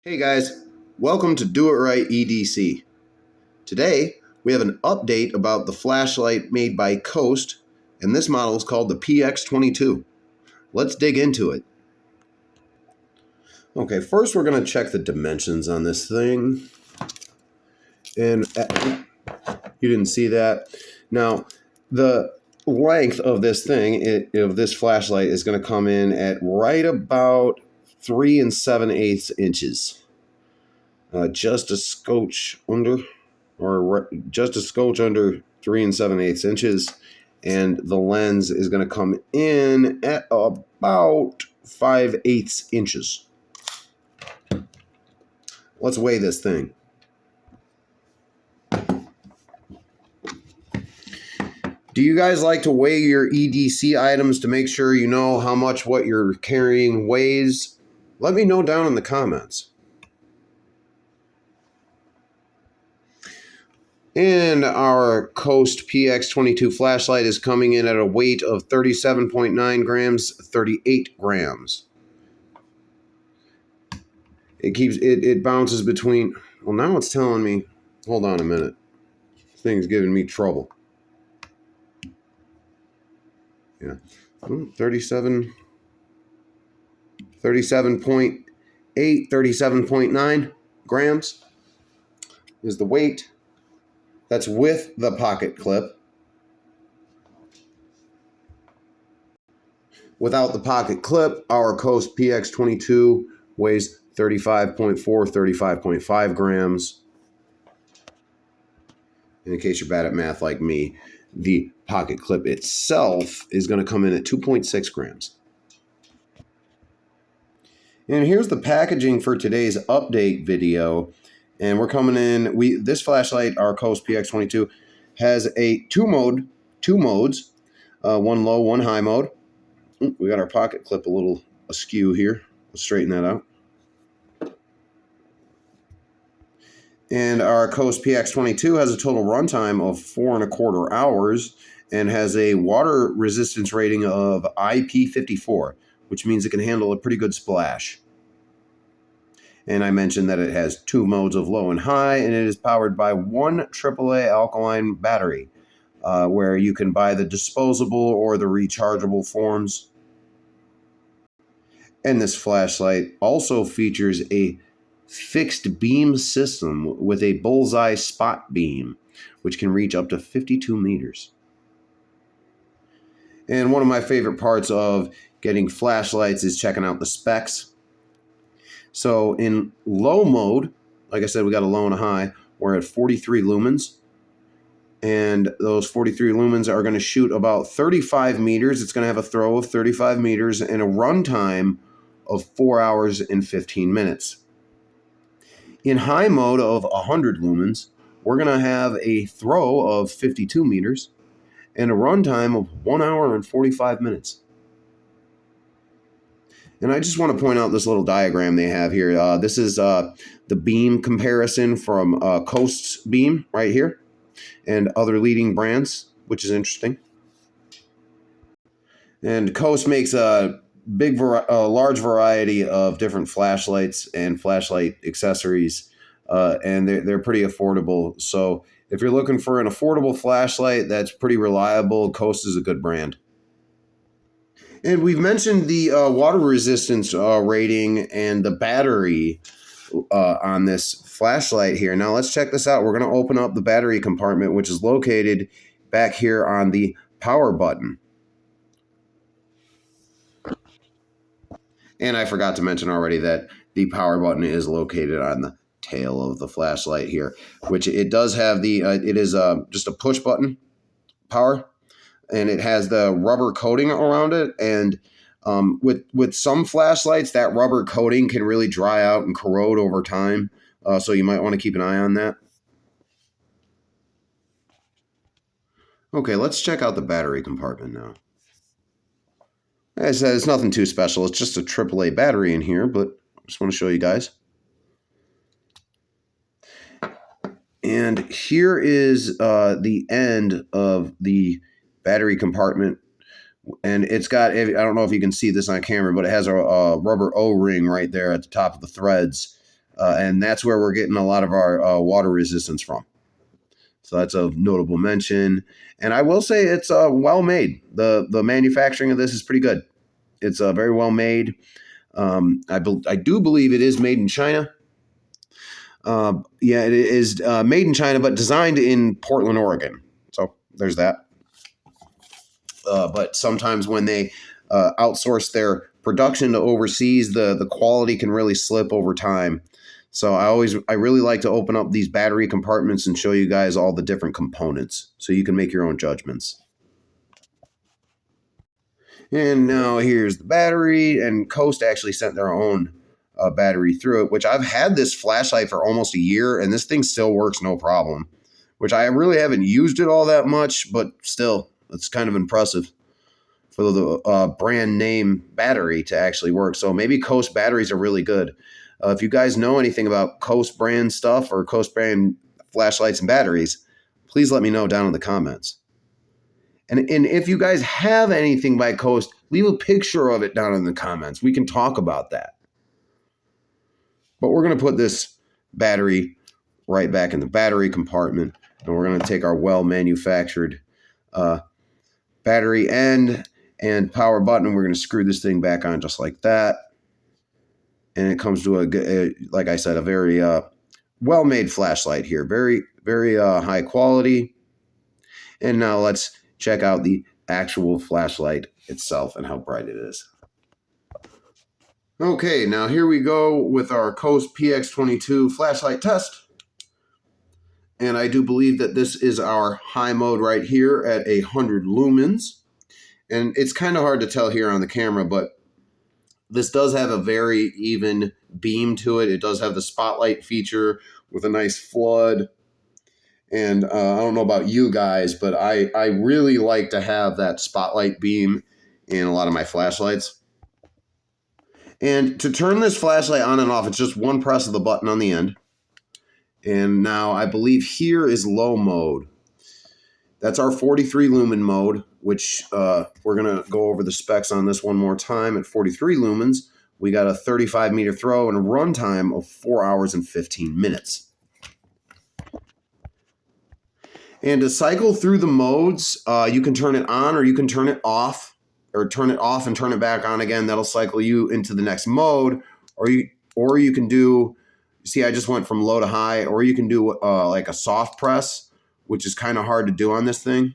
Hey guys, welcome to Do It Right EDC. Today we have an update about the flashlight made by Coast, and this model is called the PX22. Let's dig into it. Okay, first we're going to check the dimensions on this thing. And you didn't see that. Now, the length of this thing, of this flashlight, is going to come in at right about 3 7/8 inches. Just a scotch under, just a scotch under 3 7/8 inches. And the lens is going to come in at about 5/8 inches. Let's weigh this thing. Do you guys like to weigh your EDC items to make sure you know how much what you're carrying weighs? Let me know down in the comments. And our Coast PX22 flashlight is coming in at a weight of 37.9 grams, 38 grams. It bounces between, well, now it's telling me, hold on a minute. This thing's giving me trouble. Yeah, 37.8, 37.9 grams is the weight. That's with the pocket clip. Without the pocket clip, our Coast PX22 weighs 35.4, 35.5 grams. And in case you're bad at math like me, the pocket clip itself is going to come in at 2.6 grams. And here's the packaging for today's update video. And we're coming in, this flashlight, our Coast PX22, has a two modes, one low, one high mode. Ooh, we got our pocket clip a little askew here. Let's straighten that out. And our Coast PX22 has a total runtime of 4.25 hours and has a water resistance rating of IP54, which means it can handle a pretty good splash. And I mentioned that it has two modes of low and high, and it is powered by one AAA alkaline battery, where you can buy the disposable or the rechargeable forms. And this flashlight also features a fixed beam system with a bullseye spot beam, which can reach up to 52 meters. And one of my favorite parts of getting flashlights is checking out the specs. So in low mode, like I said, we got a low and a high. We're at 43 lumens. And those 43 lumens are going to shoot about 35 meters. It's going to have a throw of 35 meters and a runtime of 4 hours and 15 minutes. In high mode of 100 lumens, we're going to have a throw of 52 meters and a runtime of 1 hour and 45 minutes. And I just want to point out this little diagram they have here. This is the beam comparison from Coast's beam right here and other leading brands, which is interesting. And Coast makes a large variety of different flashlights and flashlight accessories, and they're pretty affordable. So if you're looking for an affordable flashlight that's pretty reliable, Coast is a good brand. And we've mentioned the water resistance rating and the battery on this flashlight here. Now let's check this out. We're going to open up the battery compartment, which is located back here on the power button. And I forgot to mention already that the power button is located on the tail of the flashlight here, which it does have the, it is just a push button power. And it has the rubber coating around it. And with some flashlights, that rubber coating can really dry out and corrode over time. So you might want to keep an eye on that. Okay, let's check out the battery compartment now. Like I said, it's nothing too special. It's just a AAA battery in here, but I just want to show you guys. And here is the end of the battery compartment. And it's got, I don't know if you can see this on camera, but it has a rubber O-ring right there at the top of the threads and that's where we're getting a lot of our water resistance from. So that's a notable mention. And I will say it's well made. The manufacturing of this is pretty good. It's very well made. I do believe it is made in China. Yeah, it is made in China, but designed in Portland, Oregon. So there's that. But sometimes when they outsource their production to overseas, the quality can really slip over time. So I really like to open up these battery compartments and show you guys all the different components so you can make your own judgments. And now here's the battery, and Coast actually sent their own battery through it, which I've had this flashlight for almost a year, and this thing still works no problem, which I really haven't used it all that much, but still, it's kind of impressive for the brand name battery to actually work. So maybe Coast batteries are really good. If you guys know anything about Coast brand stuff or Coast brand flashlights and batteries, please let me know down in the comments. And if you guys have anything by Coast, leave a picture of it down in the comments. We can talk about that. But we're going to put this battery right back in the battery compartment, and we're going to take our well-manufactured battery end and power button, and we're going to screw this thing back on just like that. And it comes to like I said, a very well-made flashlight here. Very, very high quality. And now let's check out the actual flashlight itself and how bright it is. Okay, now here we go with our Coast PX22 flashlight test. And I do believe that this is our high mode right here at 100 lumens. And it's kind of hard to tell here on the camera, but this does have a very even beam to it. It does have the spotlight feature with a nice flood. And I don't know about you guys, but I really like to have that spotlight beam in a lot of my flashlights. And to turn this flashlight on and off, it's just one press of the button on the end. And now I believe here is low mode. That's our 43 lumen mode, which we're going to go over the specs on this one more time. At 43 lumens, we got a 35 meter throw and a run time of 4 hours and 15 minutes. And to cycle through the modes, you can turn it on or you can turn it off, or turn it off and turn it back on again. That'll cycle you into the next mode. Or you can do, see, I just went from low to high, or you can do like a soft press, which is kind of hard to do on this thing,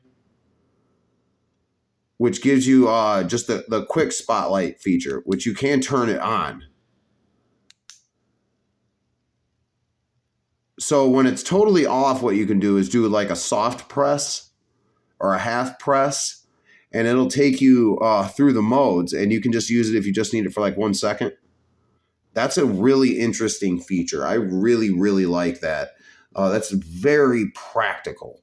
which gives you just the quick spotlight feature, which you can turn it on. So when it's totally off, what you can do is do like a soft press or a half press, and it'll take you through the modes, and you can just use it if you just need it for like 1 second. That's a really interesting feature. I really, really like that. That's very practical.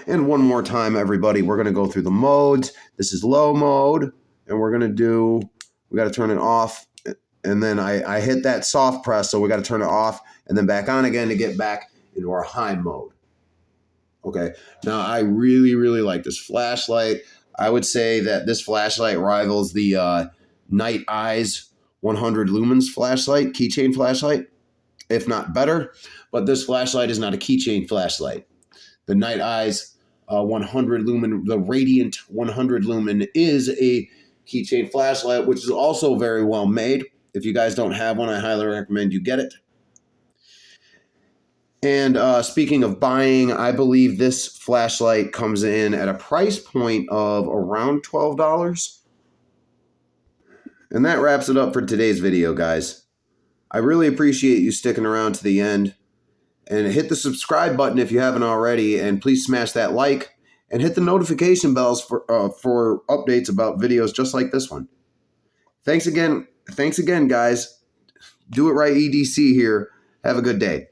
And one more time, everybody, we're going to go through the modes. This is low mode, and we got to turn it off. And then I hit that soft press, so we got to turn it off and then back on again to get back into our high mode. Okay, now I really, really like this flashlight. I would say that this flashlight rivals the Night Eyes 100 lumens flashlight, keychain flashlight, if not better. But this flashlight is not a keychain flashlight. The Night Eyes 100 lumen, the Radiant 100 lumen is a keychain flashlight, which is also very well made. If you guys don't have one, I highly recommend you get it. And speaking of buying, I believe this flashlight comes in at a price point of around $12. And that wraps it up for today's video, guys. I really appreciate you sticking around to the end. And hit the subscribe button if you haven't already, and please smash that like and hit the notification bells for updates about videos just like this one. Thanks again, guys. Do it right, EDC here. Have a good day.